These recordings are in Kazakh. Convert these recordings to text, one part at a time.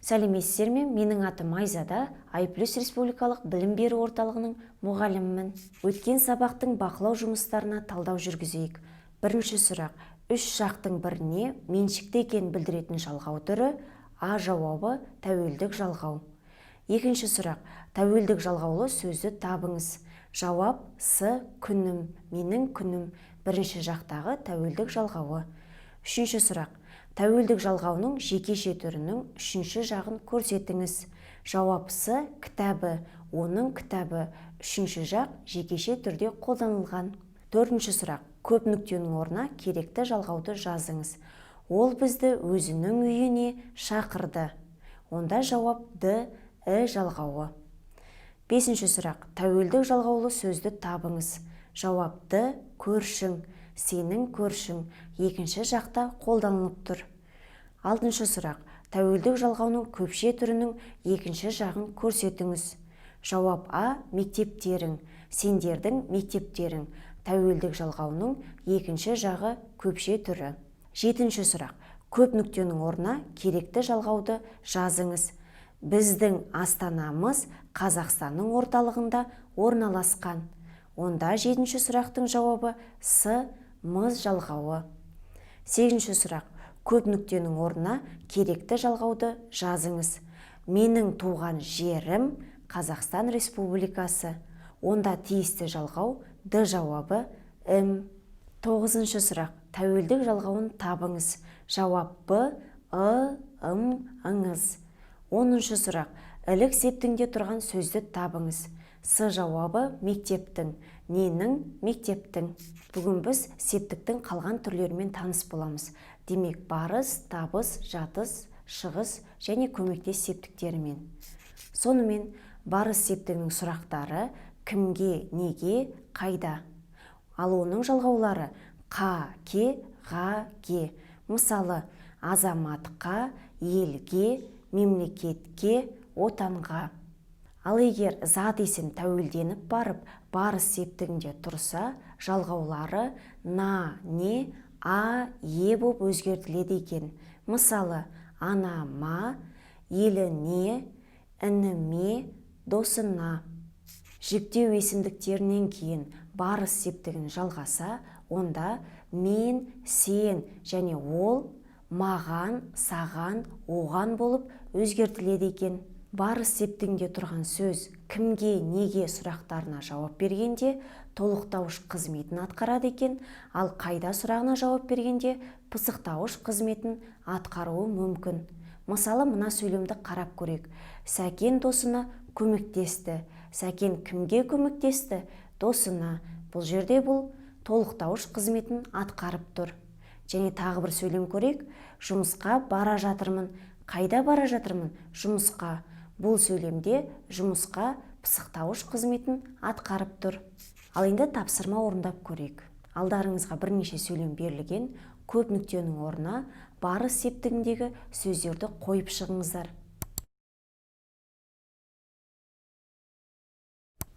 Сәлеметсіздер ме? Менің атым Айзада, Ай+ республикалық білім беру орталығының мұғалімімін. Өткен сабақтың бақылау жұмыстарына талдау жүргізейік. Бірінші сұрақ: үш жақтың біріне меншікті екенін білдіретін жалғау түрі. А жауабы тәуелдік жалғау. Екінші сұрақ: тәуелдік жалғаулы сөзді табыңыз. Жауап: С. Күнім, менің күнім. Бірінші жақтағы тәуелдік жалғауы. Үшінші сұрақ: тәуелдік жалғауының жекеше түрінің үшінші жағын көрсетіңіз. Жауап: С. Кітабы, оның кітабы. Үшінші жақ жекеше түрде қолданылған. Төртінші сұрақ: көп нүктенің орнына керекті жалғауды жазыңыз. Ол бізді өзінің үйіне шақырды. Онда жауап: Д. І жалғауы. Бесінші сұрақ: тәуелдік жалғаулы сөзді табыңыз. Жауап: Д. Көршің, сенің көршің. Екінші жақта қолданылып тұр. Алтыншы сұрақ: тәуелдік жалғауның көпше түрінің екінші жағын көрсетіңіз. Жауап: А. Мектептерің, сендердің мектептерің. Тәуелдік жалғауының екінші жағы көпше түрі. Жетінші сұрақ: көп нүктенің орнына керекті жалғауды жазыңыз. Біздің астанамыз Қазақстанның орталығында орналасқан. Онда жетінші сұрақтың жауабы С. Мыз жалғауы. Сегізінші сұрақ: көп нүктенің орнына керекті жалғауды жазыңыз. Менің туған жерім Қазақстан Республикасы. Онда тиісті жалғау Д жауабы М. Тоғызыншы сұрақ: тәуелдік жалғауын табыңыз. Жауап: Б. И, Ым, ыңыз. Оныншы сұрақ: ілік септіңде тұрған сөзді табыңыз. С жауабы мектептің, ненің мектептің. Бүгін біз септіктің қалған түрлерімен таныс боламыз. Демек, барыс, табыс, жатыс, шығыс және көмектес септіктерімен. Сонымен, барыс септігінің сұрақтары кімге, неге, қайда. Ал оның жалғаулары қа, ке, ға, ге. Мысалы, азаматқа, елге, мемлекетке, отанға. Ал егер зат есім тәуелденіп барып, барыс септігінде тұрса, жалғаулары на, не, а, е боп өзгертіледі екен. Мысалы, анама, еліне, ініме, досына. Жіктеу есімдіктерінен кейін барыс септігін жалғаса, онда мен, сен және ол, маған, саған, оған болып өзгертіледі екен. Барыс септігінде тұрған сөз кімге, неге сұрақтарына жауап бергенде толықтауыш қызметін атқарады екен, ал қайда сұрағына жауап бергенде пысықтауыш қызметін атқаруы мүмкін. Мысалы, мына сөйлемді қарап көрейік. Сәкен досына көмектесті. Сәкен кімге көмектесті? Досына. Бұл жерде бұл толықтауыш қызметін атқарып тұр. Және тағы бір сөйлем көрейік. Жұмысқа бара жатырмын. Қайда бара жатырмын? Жұмысқа. Бұл сөйлемде жұмысқа пысықтауыш қызметін атқарып тұр. Ал енді тапсырма орындап көрейік. Алдарыңызға бірнеше сөйлем берілген. Көп нүктенің орнына барыс септігіндегі сөздерді қойып шығыңыздар.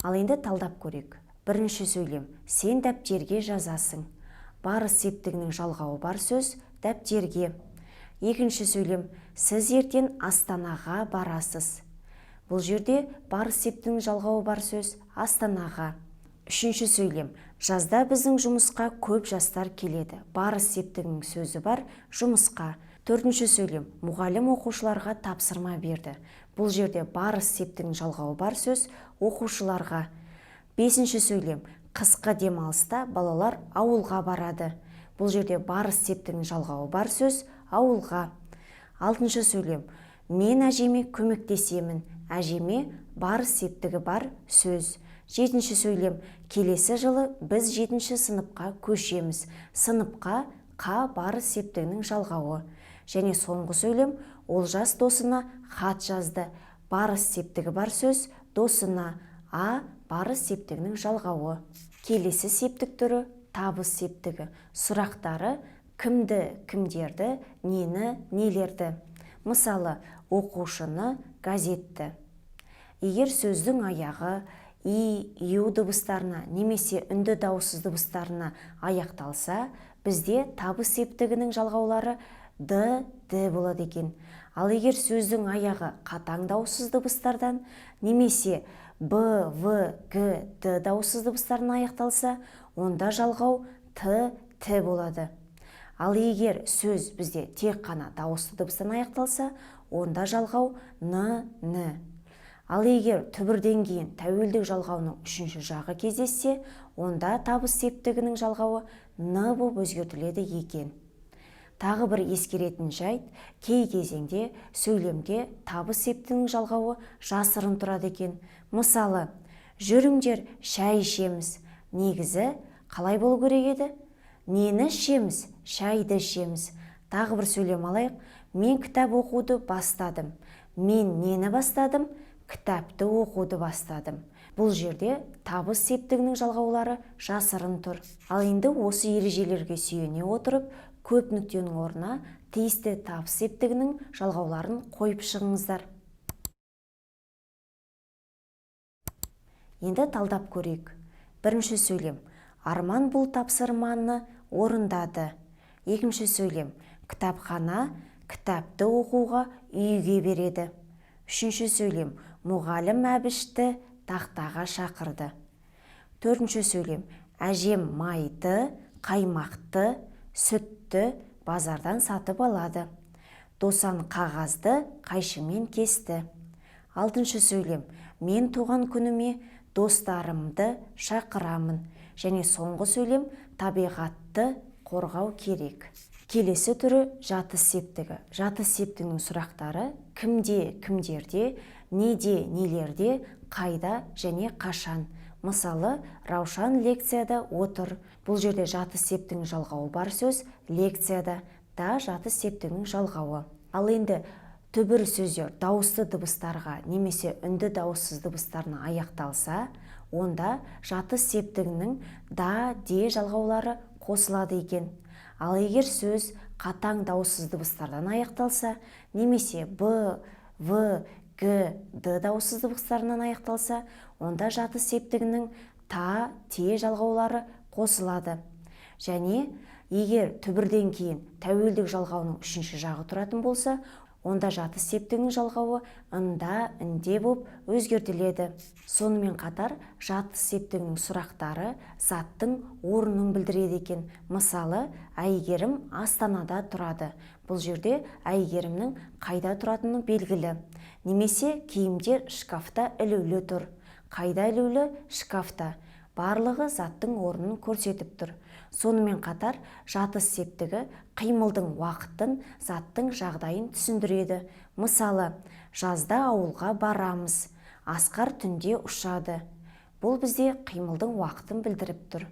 Ал енді талдап көрейік. Бірінші сөйлем: сен дәптерге жазасың. Барыс септігінің жалғауы бар сөз дәптерге. Екінші сөйлем: сіз ертең Астанаға барасыз. Бұл жерде барыс септігінің жалғауы бар сөз Астанаға. Үшінші сөйлем: жазда біздің жұмысқа көп жастар келеді. Барыс септігінің сөзі бар жұмысқа. Төртінші сөйлем: мұғалім оқушыларға тапсырма берді. Бұл жерде барыс септігінің жалғауы бар сөз оқушыларға. Бесінші сөйлем: қысқы демалыста балалар ауылға барады. Бұл жерде барыс септігінің жалғауы бар сөз ауылға. Алтыншы сөйлем: мен әжеме көмектесемін. Әжеме барыс септігі бар сөз. Жетінші сөйлем: келесі жылы біз 7-ші сыныпқа көшеміз. Сыныпқа қа барыс септігінің жалғауы. Және соңғы сөйлем: Олжас досына хат жазды. Барыс септігі бар сөз досына. А барыс септігінің жалғауы. Келесі септік түрі табыс септігі. Сұрақтары кімді, кімдерді, нені, нелерді. Мысалы, оқушыны, газетті. Егер сөздің аяғы и, ю дыбыстарына немесе үнді дауыссыз дыбыстарына аяқталса, бізде табыс септігінің жалғаулары д, д болады екен. Ал егер сөздің аяғы қатаң дауыссыз дыбыстардан немесе Б, В, Г, Д дауыссыз дыбыстарынан аяқталса, онда жалғау Т, Т болады. Ал егер сөз бізде тек қана дауысты дыбыстан аяқталса, онда жалғау Н, Н. Ал егер түбірден кейін тәуелдік жалғауының үшінші жағы кездессе, онда табыс септігінің жалғауы Н болып өзгертіледі екен. Тағы бір ескеретін жайт, кей кезеңде сөйлемге табыс септігінің жалғауы жасырын тұрады екен. Мысалы, жүріңдер шай ішеміз. Негізі қалай болу керек еді? Нені ішеміз? Шайды ішеміз. Тағы бір сөйлем алайық. Мен кітап оқуды бастадым. Мен нені бастадым? Кітапты оқуды бастадым. Бұл жерде табыс септігінің жалғаулары жасырын тұр. Ал енді осы ережелерге сүйене отырып, көп нүктенің орнына тиісті табыс септігінің жалғауларын қойып шығыңыздар. Енді талдап көрейік. Бірінші сөйлем. Арман бұл тапсырманы орындады. Екінші сөйлем. Кітапхана кітапты оқуға үйге береді. Үшінші сөйлем. Мұғалім Әбішті тақтаға шақырды. Төртінші сөйлем. Әжем майды, қаймақты, сүтті базардан сатып алады. Досан қағазды қайшымен кесті. Алтыншы сөйлем. Мен туған күніме достарымды шақырамын. Және соңғы сөйлем. Табиғатты қорғау керек. Келесі түрі жатыс септігі. Жатыс септігінің сұрақтары кімде, кімдерде, неде, нелерде, қайда және қашан. Мысалы, Раушан лекцияда отыр. Бұл жерде жатыс септігінің жалғауы бар сөз лекцияда, да жатыс септігінің жалғауы. Ал енді түбір сөздер дауысты дыбыстарға немесе үнді дауыссыз дыбыстарына аяқталса, онда жатыс септігінің да, де жалғаулары қосылады екен. Ал егер сөз қатаң дауыссыз дыбыстардан аяқталса, немесе Б, В, Г, Д дауыссыз дыбыстарынан аяқталса, онда жатыс септігінің та, те жалғаулары қосылады. Және егер түбірден кейін тәуелдік жалғауының үшінші жағы тұратын болса, онда жатыс септігінің жалғауы ында, інде болып өзгертіледі. Сонымен қатар жатыс септігінің сұрақтары заттың орнын білдіреді екен. Мысалы, Әйгерім Астанада тұрады. Бұл жерде Әйгерімнің қайда тұратыны белгілі. Немесе киімдер шкафта ілулі тұр. Қайда ілулі? Шкафта. Барлығы заттың орнын көрсетіп тұр. Сонымен қатар жатыс септігі қимылдың уақытын, заттың жағдайын түсіндіреді. Мысалы, жазда ауылға барамыз, Асқар түнде ұшады. Бұл бізде қимылдың уақытын білдіріп тұр.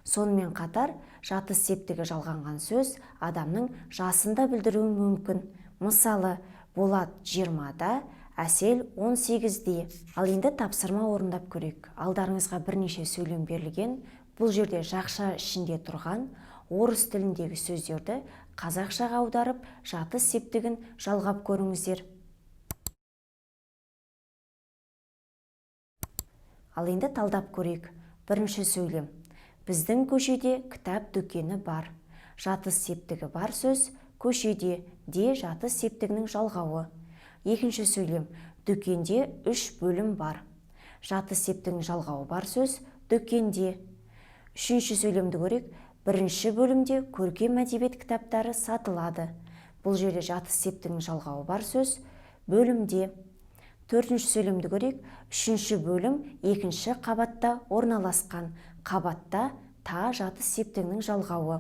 Сонымен қатар жатыс септігі жалғанған сөз адамның жасын да білдіруі мүмкін. Мысалы, Болат 20-да, Әсел 18-де. Ал енді тапсырма орындап көрейік. Алдарыңызға бірнеше сөйлем берілген. Бұл жерде жақша ішінде тұрған орыс тіліндегі сөздерді қазақшаға аударып, жатыс септігін жалғап көріңіздер. Ал енді талдап көрейік. Бірінші сөйлем. Біздің көшеде кітап дүкені бар. Жатыс септігі бар сөз көшеде, де жатыс септігінің жалғауы. Екінші сөйлем. Дүкенде 3 бөлім бар. Жатыс септігінің жалғауы бар сөз дүкенде. Үшінші сөйлемді көрейік. Бірінші бөлімде көркем әдебиет кітаптары сатылады. Бұл жерде жатыс септігінің жалғауы бар сөз бөлімде. Төртінші сөйлемді көрейік. Үшінші бөлім екінші қабатта орналасқан. Қабатта та жатыс септігінің жалғауы.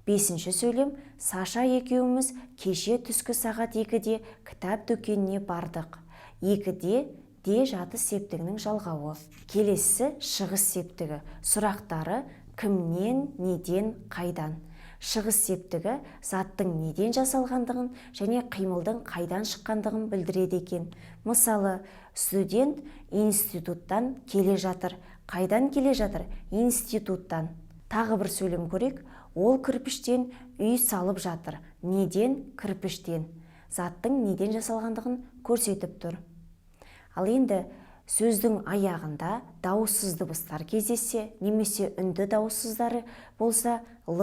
Бесінші сөйлем. Саша екеуміз кеше түскі сағат 2-де кітап дүкеніне бардық. 2-де де жатыс септігінің жалғауы. Келесі шығыс септігі. Сұрақтары кімнен, неден, қайдан. Шығыс септігі заттың неден жасалғандығын және қимылдың қайдан шыққандығын білдіреді екен. Мысалы, студент институттан келе жатыр. Қайдан келе жатыр? Институттан. Тағы бір сөйлем көрейік. Ол кірпіштен үй салып жатыр. Неден? Кірпіштен. Заттың неден жасалғандығын көрсетіп тұр. Ал енді сөздің аяғында дауыссыз дыбыстар кездессе, немесе үнді дауыссыздары болса Л,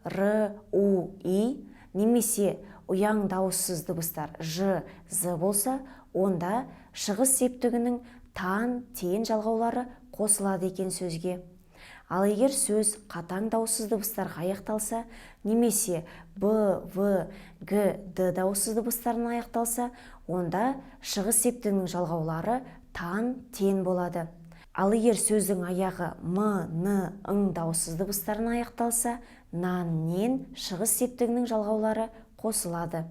Р, У, И, немесе ұяң дауыссыз дыбыстар ж, з болса, онда шығыс септігінің тан, тен жалғаулары қосылады екен сөзге. Ал егер сөз қатаң дауыссыз дыбыстарға аяқталса, немесе б, в, г, д дауыссыз дыбыстарына аяқталса, онда шығыс септігінің жалғаулары тан, тен болады. Ал егер сөздің аяғы м, н, ң дауыссыз дыбыстарына аяқталса, нан, нен шығыс септігінің жалғаулары қосылады.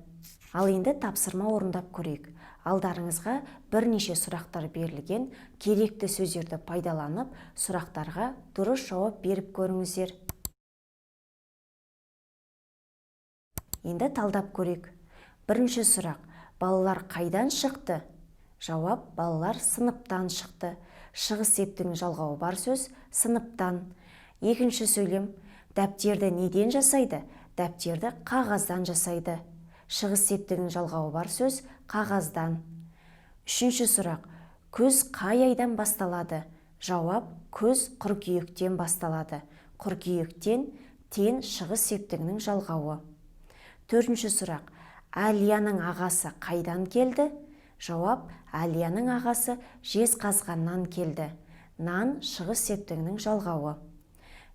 Ал енді тапсырма орындап көрейік. Алдарыңызға бірнеше сұрақтар берілген, керекті сөздерді пайдаланып, сұрақтарға дұрыс жауап беріп көріңіздер. Енді талдап көрейік. Бірінші сұрақ: балалар қайдан шықты? Жауап: балалар сыныптан шықты. Шығыс септігінің жалғауы бар сөз сыныптан. Екінші сөйлем: дәптерді неден жасайды? Дәптерді қағаздан жасайды. Шығыс септігінің жалғауы бар сөз қағаздан. Үшінші сұрақ: күз қай айдан басталады? Жауап: күз қыркүйектен басталады. Қыркүйектен, тен шығыс септігінің жалғауы. Төртінші сұрақ: Әлияның ағасы қайдан келді? Жауап: Әлияның ағасы Жезқазғаннан келді. Нан шығыс септігінің жалғауы.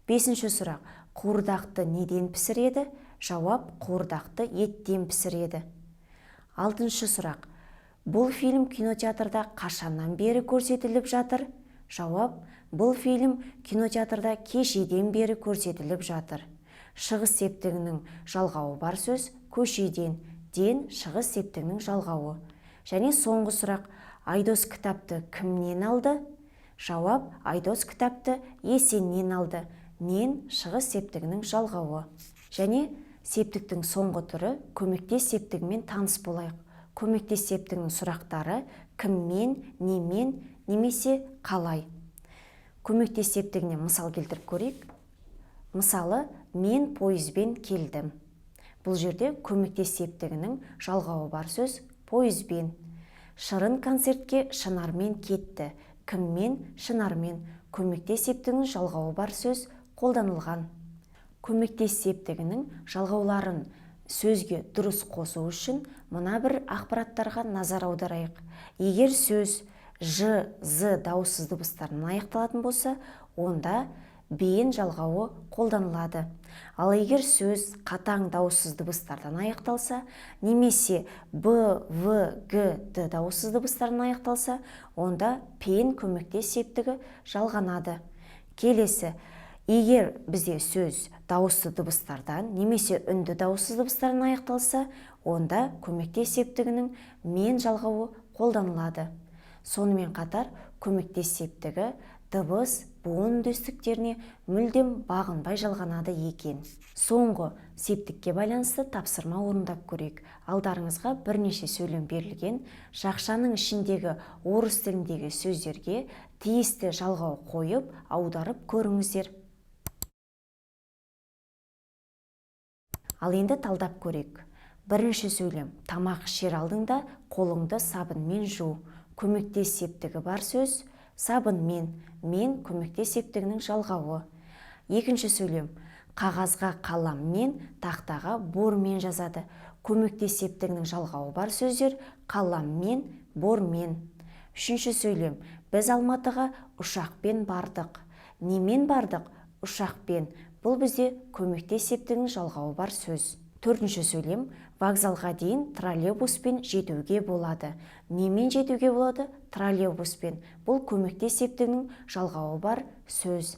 Бесінші сұрақ: қуырдақты неден пісіреді? Жауап: қуырдақты еттен пісіреді. Алтыншы сұрақ: бұл фильм кинотеатрда қашаннан бері көрсетіліп жатыр? Жауап: бұл фильм кинотеатрда кешеден бері көрсетіліп жатыр. Шығыс септігінің жалғауы бар сөз көшеден, ден шығыс септігінің жалғауы. Және соңғы сұрақ: Айдос кітапты кімнен алды? Жауап: Айдос кітапты Есеннен алды. Нен шығыс септігінің жалғауы. Және септіктің соңғы түрі көмектес септігімен таныс болайық. Көмектес септігінің сұрақтары кіммен, немен, немесе қалай. Көмектес септігіне мысал келтіріп көрейік. Мысалы, мен пойызбен келдім. Бұл жерде көмектес септігінің жалғауы бар сөз пойызбен. Шырын концертке Шынармен кетті. Кіммен? Шынармен. Көмектес септігінің жалғауы бар сөз қолданылған. Көмектес септігінің жалғауларын сөзге дұрыс қосу үшін мына бір ақпараттарға назар аударайық. Егер сөз ж, з дауыссыз дыбыстарынан аяқталатын болса, онда бен жалғауы қолданылады. Ал егер сөз қатаң дауыссыз дыбыстардан аяқталса, немесе б, в, г, д дауыссыз дыбыстарынан аяқталса, онда пен көмектес септігі жалғанады. Келесі: егер бізде сөз дауысты дыбыстардан немесе үнді дауыссыз дыбыстардан аяқталса, онда көмектес септігінің мен жалғауы қолданылады. Сонымен қатар көмектес септігі дыбыс, буын үндестіктеріне мүлдем бағынбай жалғанады екен. Соңғы септікке байланысты тапсырма орындап көрейік. Алдарыңызға бірнеше сөйлем берілген, жақшаның ішіндегі орыс тіліндегі сөздерге тиісті жалғау қойып, аударып көріңіздер. Ал енді талдап көрейік. Бірінші сөйлем: тамақ ішер алдыңда қолыңды сабынмен жу. Көмектес септігі бар сөз сабынмен, мен көмектес септігінің жалғауы. Екінші сөйлем: қағазға қаламмен, тақтаға бормен жазады. Көмектес септігінің жалғауы бар сөздер қаламмен, бормен. Үшінші сөйлем: біз Алматыға ұшақпен бардық. Немен бардық? Ұшақпен. Бұл бізде көмектес септігінің жалғауы бар сөз. Төртінші сөйлем: вокзалға дейін троллейбуспен жетуге болады. Немен жетуге болады? Троллейбуспен. Бұл көмектес септігінің жалғауы бар сөз.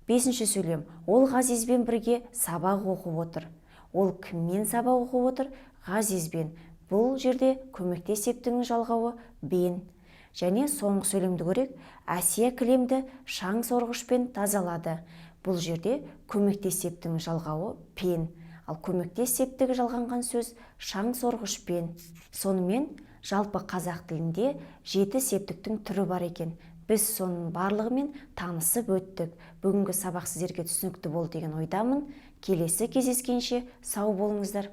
Бесінші сөйлем: ол Ғазизбен бірге сабақ оқып отыр. Ол кіммен сабақ оқып отыр? Ғазизбен. Бұл жерде көмектес септігінің жалғауы бен. Және соңғы сөйлемді көрейік. Әсия кілемді шаң сорғышпен тазалады. Бұл жерде көмектес септігінің жалғауы пен. Ал көмектес септігі жалғанған сөз шаң сорғышпен. Сонымен жалпы қазақ тілінде 7 септіктің түрі бар екен. Біз соның барлығымен танысып өттік. Бүгінгі сабақ сіздерге түсінікті болды деген ойдамын. Келесі кездескенше сау болыңыздар.